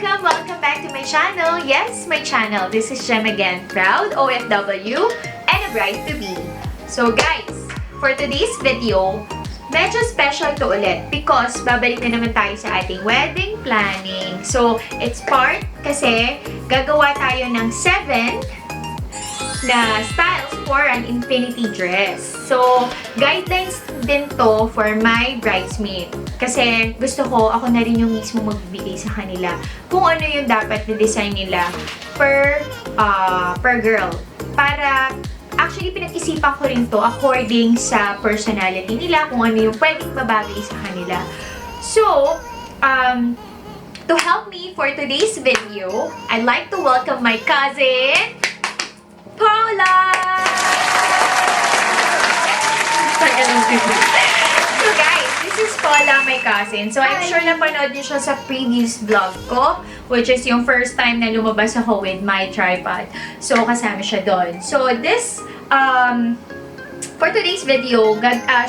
Welcome back to my channel. Yes, my channel. This is Jem again, proud OFW and a bride-to-be. So guys, for today's video, medyo special to ulit because babalik na naman tayo sa ating wedding planning. So, it's part kasi gagawa tayo ng 7 na styles for an infinity dress. So, guidelines din to for my bridesmaid. Kasi gusto ko, ako na rin yung mismo magbibigay sa kanila kung ano yung dapat na design nila per girl. Para, actually, pinag-isipan ko rin to according sa personality nila, kung ano yung pwedeng babagay sa kanila. So, to help me for today's video, I'd like to welcome my cousin, Paula! So guys, this is Paula, my cousin. So I'm sure napanood niyo siya sa previous vlog ko, which is yung first time na lumabas ako with my tripod. So kasama siya doon. So this, for today's video,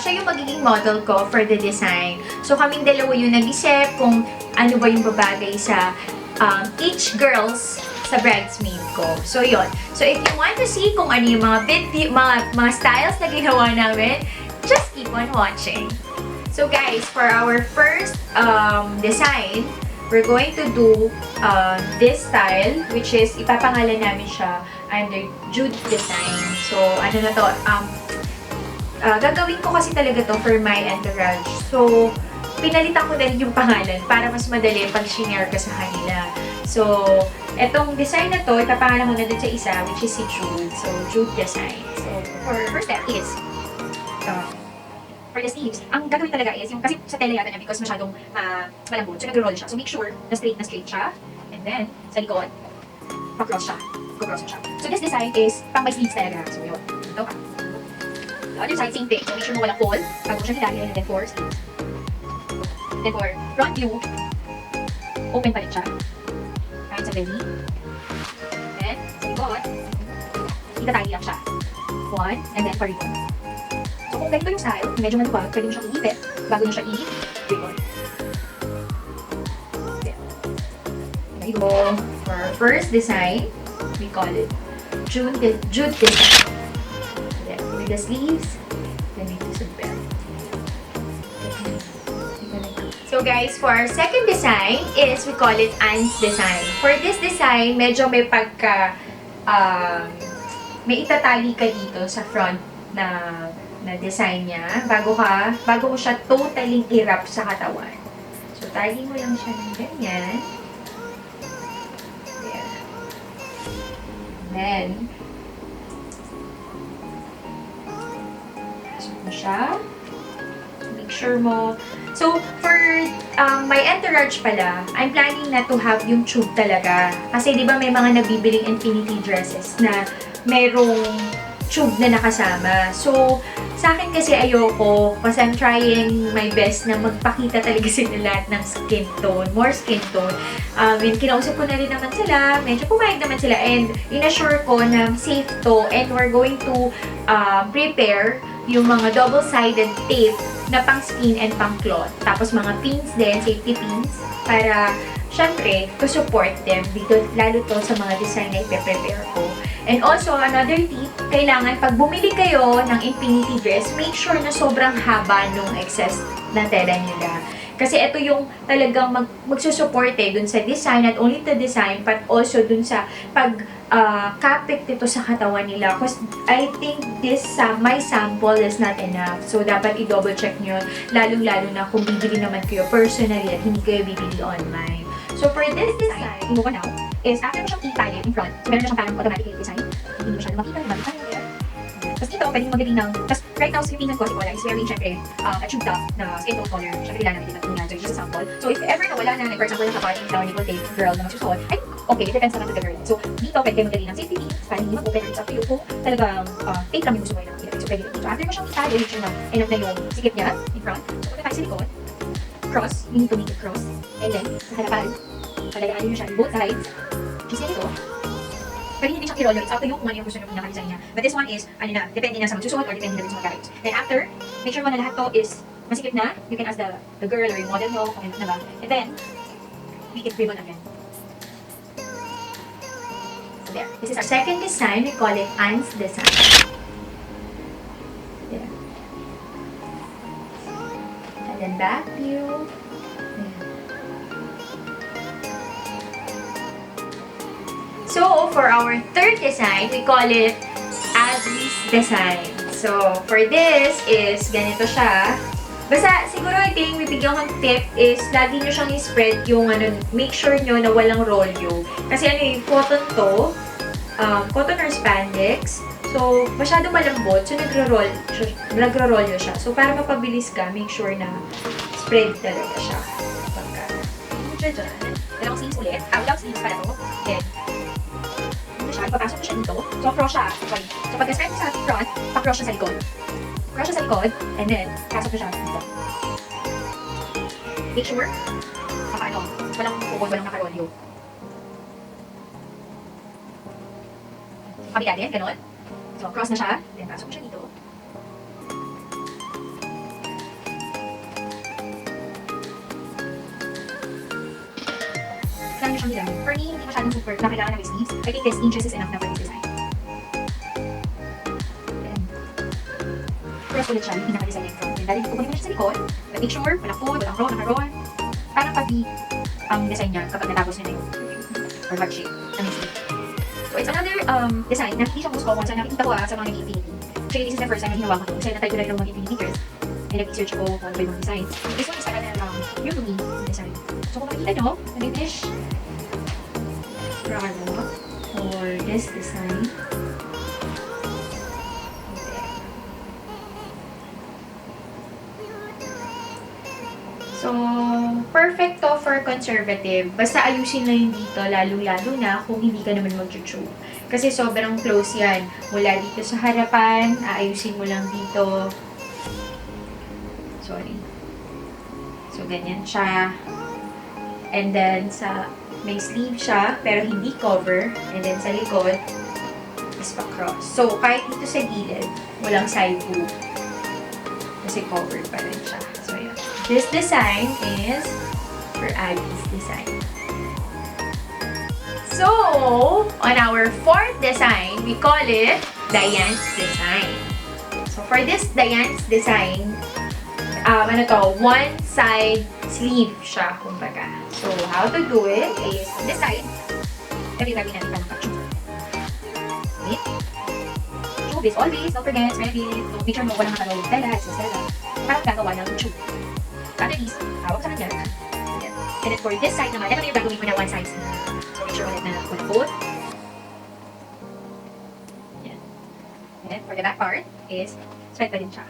siya yung magiging model ko for the design. So kaming dalawa yung nag-isip kung ano ba yung babagay sa each girls sa bridesmaid ko. So, yun. So, if you want to see kung ano yung mga styles na ginawa namin, just keep on watching. So, guys, for our first design, we're going to do this style, which is, ipapangalan namin siya under JUDE'S design. So, ano na to, gagawin ko kasi talaga to for my entourage. So, pinalitan ko na rin yung pangalan para mas madali pag shinare ka sa kanila. So, etong design na to, ipapangalan mo na dun sa isa, which is si Jude. So, Jude design. So, for first step is, for the sleeves, ang gagawin talaga is, yung kasi sa tela yata niya, because masyadong malambot, so nag-roll siya. So, make sure na straight siya. And then, sa likod, pa-cross siya. Go-cross siya. So, this design is pang may sleeves talaga. So, yun. Ito ka. The other side, same thing. So, make sure mo walang fall. Bago siya nilagay, and then for sleeves. Then for front view, open pa rin siya. Kahit sa belly. Then, sa likod, itatali lang siya. 1, and then for ribbon. So, kung ganito yung style, medyo maluwag, pwede mo siyang iipit bago nyo siya i-ribbon. There you go. For our first design, we call it Jude design. Then, with the sleeves, then we do some belt. So guys, for our second design is we call it Yasss design. For this design, medyo may may itatali ka dito sa front na design niya bago mo siya totally i-wrap sa katawan. So tali mo lang siya ng ganyan. There. Then pasok mo siya. Make sure mo. So, for my entourage pala, I'm planning na to have yung tube talaga. Kasi di ba may mga nabibiling infinity dresses na merong tube na nakasama. So, sa akin kasi ayoko, kasi I'm trying my best na magpakita talaga sila lahat ng skin tone, more skin tone. And kinausap ko na rin naman sila, medyo pumayag naman sila, and inassure ko na safe to, and we're going to prepare yung mga double-sided tape na pang skin and pang cloth. Tapos mga pins din, safety pins, para syempre, to support them dito, lalo to sa mga design na ipe-prepare ko. And also, another tip, kailangan pag bumili kayo ng infinity dress, make sure na sobrang haba nung excess na tela nila. Kasi ito yung talagang magsusupport dun sa design, not only the design, but also dun sa kapit nito sa katawan nila. Because I think this, my sample is not enough. So, dapat i-double check nyo, lalong-lalo na kung bibili naman kayo personally at hindi kayo bibili online. So, for this design, move on now, is after mo siyang i-tile in front, so meron na siyang parang automatic design, hindi mo siya makita, tapos dito, pwede mo magaling ng, tapos right now, si Pinan ko, si Paula is wearing, syempre, a tube top na skin tone color. Syempre, kailangan natin dito so just a sample. So, if ever na wala na, like, for example, nakapating na nickel tape girl na magsusuot, ay, okay, it depends naman to the girl. So, dito, pwede kayo magaling ng safety pins, para hindi mag-open, or it's up to you kung talagang tape lang yung gusto mo yung nakakita. So, pwede dito. So, after mo siyang itali, make sure na enough na yung sikip niya in front. So, punta tayo sa likod, cross, you need to make it cross, and then, sa harapan, palagaan nyo siya both sides, just ganito. Pwede hindi siyang i-roll, it's up to you kung ano yung gusto nyo pinaka-design niya. But this one is, ano na, depende na sa magsusuot or depende na rin sa mag-guides. Then after, make sure mo na lahat to is masikip na. You can ask the girl or yung model mo kung ano na ba. And then, make it ribbon again. there. This is our second design. We call it Yasss design. There. And then back view. So, for our third design, we call it SABIE'S design. So, for this is ganito siya. Basta, siguro I think bibigyan kong tip is lagi nyo siyang i-spread yung make sure nyo na walang rolyo. Kasi cotton to, cotton or spandex. So, masyado malambot. So, nagro-rolyo siya. So, para mapabilis ka, make sure na spread talaga siya. Dalawang sleeves ulit. Dalawang sleeves pala to. Then, ipapasok ko siya dito. So, cross siya. Sorry. So, pag-spread sa front, pa-cross siya sa likod. Cross siya sa likod, and then, pasok ko siya dito. Make sure, walang pukod, walang nakarolyo. Kabila din, gano'n. So, cross na siya, then pasok ko siya dito. Kaya nyo siyang nilang. For me, hindi masyadong super na kailangan ng sleeves. I think 10 inches is enough na for this design. Then, cross ulit siya, yung pinaka-design yung front. Then, dahil kukunin mo siya sa likod, but make sure, walang fold, walang roll, naka-roll. Parang pag-V ang design niya kapag natapos niya na yung or heart shape na may sleeve. So, it's another design na hindi siya most common. So, nakikita ko sa mga nag-infinity. Actually, this is the first time na ginawa ko ito. Kasi na-type ko na rin ng mga infinity dress. And nag-research ko kung ano ba yung design. This one is another new to me design. So, kung makikita nyo, nag-finish for this design. So, perfect to for conservative. Basta ayusin lang yung dito, lalo-lalo na kung hindi ka naman mag-tube. Kasi sobrang close yan. Mula dito sa harapan, aayusin mo lang dito. Sorry. So, ganyan siya. And then, may sleeve siya, pero hindi cover. And then, sa likod, is pa-cross. So, kahit dito sa gilid, walang side boob. Kasi covered pa rin siya. So, yun. This design is for Abby's design. So, on our fourth design, we call it the Yasss design. So, for this Yasss design, one side sleeve siya, kumbaga. So, how to do it is, on this side, lagyan natin pa ng ka-tube. Okay? Tube is always, don't forget, spread it. So, make sure mo walang nakalawin tela, etc. Parang gagawa ng tube. After this, hawak sa kanya. And then for this side naman, ito na yung gagawin ko na one side sleeve. So, make sure ulit na walang fold. Yan. And then, for the back part is, spread pa din siya.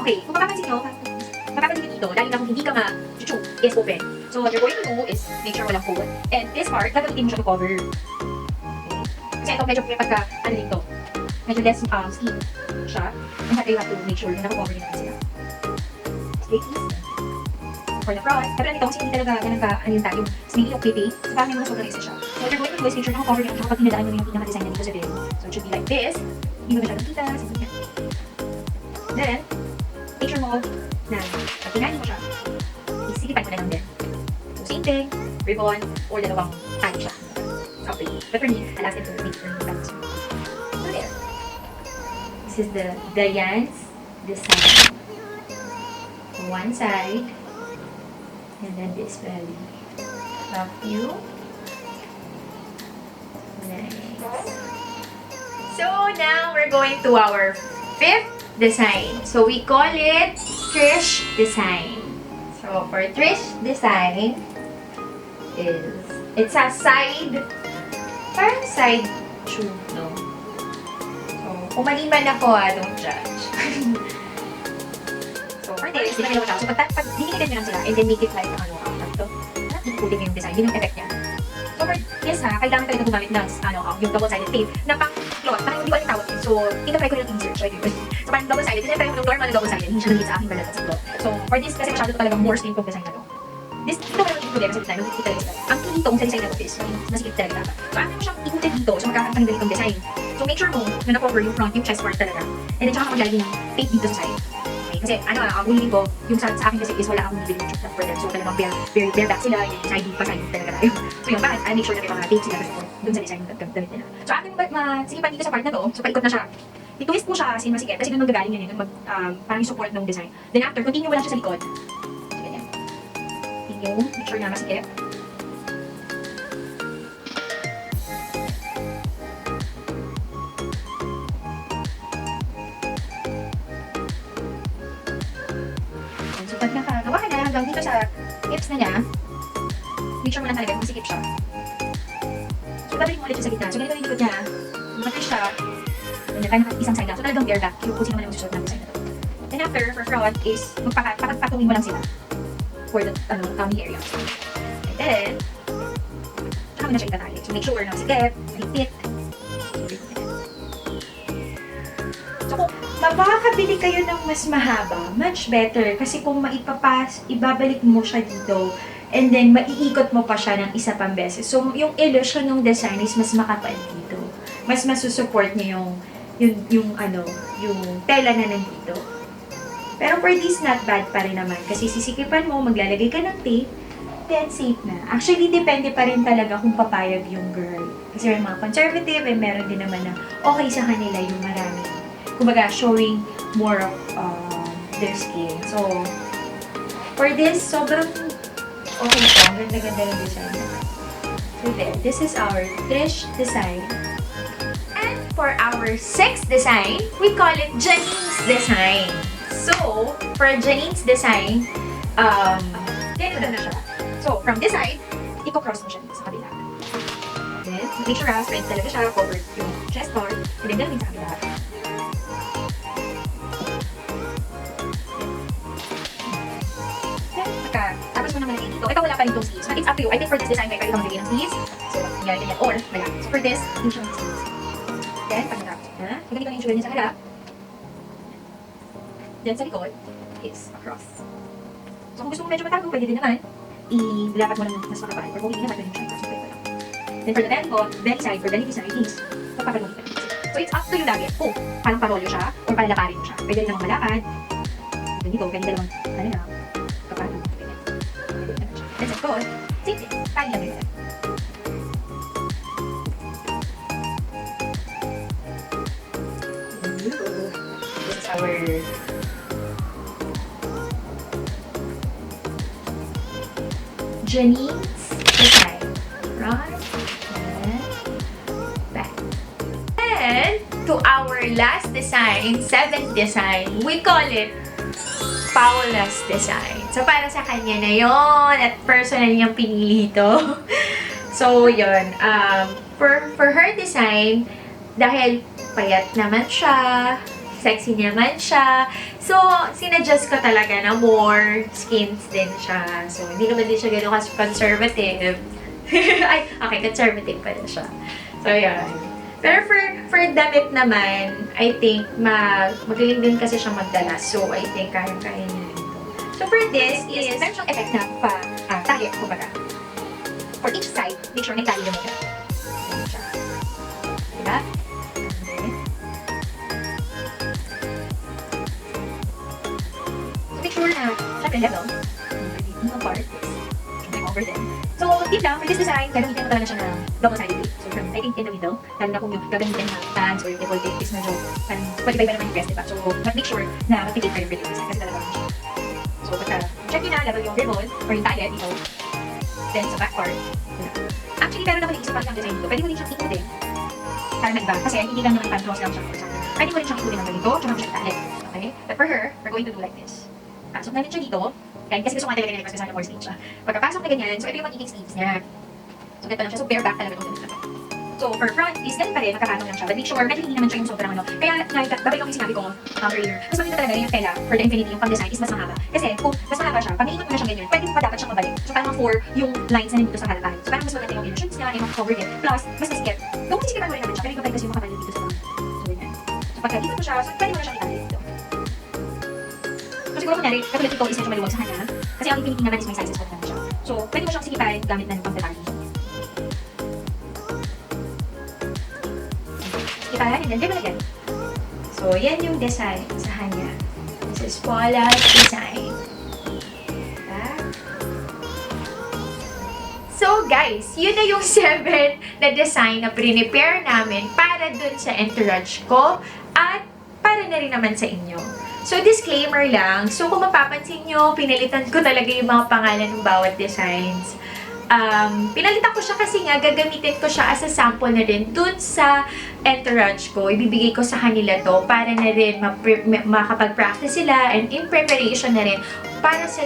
Okay, kung mapapansin nyo dito, dahil na kung hindi ka ma-tube, is open. So, what you're going to do is make sure walang fold. And this part, gagamitin mo siya to cover. Okay? Kasi ito, medyo pagka, dito, medyo less steam siya. And you have to make sure na naka-cover din natin sila. Straight ease. For the front, pero nito, kasi hindi talaga yung tayo. Snake yung creepy. So, parang may mga sobrang isa siya. So, what you're going to do is make sure naka-cover din siya kapag tinadaan mo yung pinaka-design na dito sa video. So, it should be like this. Hindi mo masyadong kita. Then, make sure mo na pag tinahin mo siya, isilipan mo na lang din. So, same thing, ribbon, or dalawang tie siya. Okay. But for me, I'll ask it to make sure that. So, there. This is the Yasss design. One side, and then this belly. Top view. Nice. So, now we're going to our fifth design. So, we call it Trish design. So, for Trish design it's a side, parang side tube, no? So, kung mali man ako, don't judge. So, for this, hindi na So, pag dinikitan nyo lang sila and then make it like, ikutin nyo yung design. Yun yung effect niya. So, for this kailangan talaga gumamit ng, yung double-sided tape na pang-cloth. Parang hindi ko alam tawag. So, tinatry ko yung insert. So, parang double-sided. Kasi try ko yung normal na double-sided. Hindi siya naging sa aking balat sa cloth. So, for this, kasi masyado talagang more slim tong design na to. Ito pa naman yung problema sa design. Nakikita talaga sila. Ang key tong sa design na to is, nasikip talaga dapat. So, after mo siyang ikutin dito, so magkakaroon ng ganitong design. So, make sure mo na na-cover yung front, yung chest part talaga. And then, tsaka maglagay ng tape dito sa side. Okay, Kasi ang ulitin ko, yung sa akin kasi is wala akong bibili ng tube for them. So talagang bare back sila, yung side talaga tayo. So yung bakit, I make sure na may mga tapes sila before dun sa design ng damit nila. So akin masigipan dito sa part na to, so paikot na siya. I-twist mo siya as in masigit, kasi dun nagagaling yun dun parang yung support ng design. Then after, continue mo lang siya sa likod. So ganyan. Continue, make sure na masigit. So pag nakagawa ka na hanggang dito sa hips na niya, make sure mo lang talaga masikip siya. So babalik mo ulit siya sa gitna. So ganito yung likod niya, matris siya. Ganyan, kaya isang side lang. So talagang bare back, yung kung sino man ang susunod ng design na to. Then after, for front is, patungin mo lang sila for the tummy area. And then, saka mo na siya itatali. So make sure na masikip, mahigpit. So kung makakabili kayo ng mas mahaba, much better. Kasi kung ibabalik mo siya dito, and then maiikot mo pa siya ng isa pang beses. So yung illusion ng design is mas makapal dito. Mas masusupport niya yung tela na nandito. Pero for this, not bad pa rin naman. Kasi sisikipan mo, maglalagay ka ng tape, then safe na. Actually, depende pa rin talaga kung papayag yung girl. Kasi may mga conservative, and meron din naman na okay sa kanila yung marami. Kumbaga, showing more of their skin. So, for this, sobrang okay siya. Ganda-ganda ng design naman. So then, this is our Trish design. And for our sixth design, we call it Janine's design. So, for Janine's design, ganito na siya. So, from this side, i-cross mo siya dito sa kabila. Then, make sure straight talaga siya, covered yung chest part, and then gawin sa kabila. Tapos mo naman lagay dito. Ito wala pa rin itong sleeves. But it's up to you. I think for this design, may pwede kang maglagay ng sleeves. So, nangyari ganyan. Or, wala. So, for this, hindi siya ng sleeves. Then, pag natapos na, so ganito ang itsura niya sa harap. Then, sa likod, is across. So, kung gusto mo medyo matago, pwede din naman. Ilapat mo lang ng mas makapal. Or kung hindi naman, pwede mo siya ipasok kayo lang. Then, for the belly side, for belly design is, papapaluhin ka lang. So, it's up to you lagi. Kung parang parolyo siya, or palakarin mo siya. Pwede rin namang malakad. Ganito, pwede dalawang, lang, kapalo. Then, sa likod, same thing. Tali lang rin. This is our Janine's design. Front and back. And to our last design, seventh design, we call it PAULA'S design. So, para sa kanya na yon at personal niyang pinili ito. So, yun. For her design, dahil payat naman siya, sexy naman siya. So, sinadjust ko talaga na more skins din siya. So, hindi naman din siya gano'n conservative. Ay, okay, conservative pa rin siya. So, yun. Pero for damit naman, I think magaling din kasi siya magdala. So, I think kaya-kaya niya rin ito. So, for this is, meron siyang effect na tali, kumbaga. For each side, make sure may tali naman siya. Ganyan siya. Diba? So, make sure na, syempre level. Yung part is, over them. So, tip lang, for this design, gagamitin mo talaga siya ng double-sided tape. So, I think in the middle, lalo na kung yung gagamitin ng pants or yung default tape is medyo, iba-iba naman yung rest, diba? So, make sure na mag-tape kayo for this design kasi talaga siya. So, check nyo na, level yung ribbon or yung tali dito. Then, sa back part, actually, pero naman iisip ang design dito. Pwede mo rin siyang ikutin para maiba. Kasi hindi lang naman pan-cross lang siya for something. Pwede mo rin siyang ikutin ng ganito, tsaka mo siya itali. Okay? But for her, we're going to do like this. Pasok namin siya dito. Kasi gusto ko nga talaga nilagay kasi sana more sleeves siya. Pagkapasok na ganyan, so ito yung magiging sleeves niya. So ganito lang siya. So bare back talaga itong ganito. So for front is ganun pa rin, magkapatong lang siya. But make sure, medyo hindi naman siya yung sobrang ano. Kaya babalik ako yung sinabi ko earlier. Mas maganda talaga yung tela for the infinity, yung pang-design is mas mahaba. Kasi kung mas mahaba siya, pag naikot mo na siyang ganyan, pwede mo pa dapat siyang mabalik. So parang for yung lines na nandito sa harapan. So parang mas maganda yung illusions niya, yung cover din. Plus, mas niskip. Kung masisikipan mo rin naman siya, pero ikaw kasi yung makapalil dito sa front. So ganyan. So pagka-ikot mo siya, so pwede mo na siyang itali dito. So siguro kunyari, katulad ito is medyo maluwag sa kanya. Kasi ang infinity naman is may sizes for naman siya. So pwede mo siyang sikipan gamit na ng pang-detalye. Sikipan, and then ribbon again. So yan yung design sa kanya. This is PAULA'S design. So guys, yun na yung 7 na design na prepare namin para dun sa entourage ko at para na rin naman sa inyo. So disclaimer lang, so kung mapapansin nyo, pinalitan ko talaga yung mga pangalan ng bawat designs. Pinalitan ko siya kasi nga gagamitin ko siya as a sample na rin dun sa entourage ko. Ibibigay ko sa kanila to para na rin makapag-practice sila and in preparation na rin para sa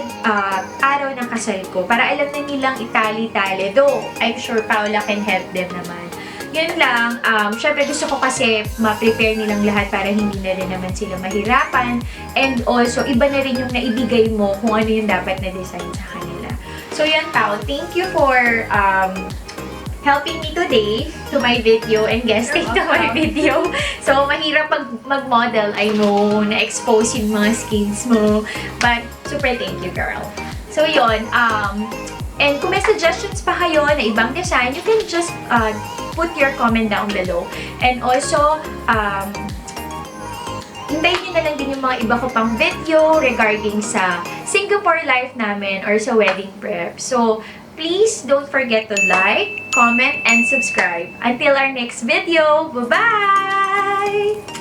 araw ng kasal ko. Para alam na nilang itali-tali. Though, I'm sure Paula can help them naman. Yun lang. Syempre gusto ko kasi ma-prepare nilang lahat para hindi na rin naman sila mahirapan. And also, iba na rin yung naibigay mo kung ano yung dapat na design sa kanila. So yan, Pao. Thank you for helping me today to my video and guesting to my video. So, mahirap mag-model. I know, na-expose yung mga skins mo. But, super thank you, girl. So, yun. And kung may suggestions pa kayo na ibang design, you can just put your comment down below. And also, hintayin nyo na lang din yung mga iba ko pang video regarding sa Singapore life namin or sa wedding prep. So, please don't forget to like, comment, and subscribe. Until our next video, bye-bye!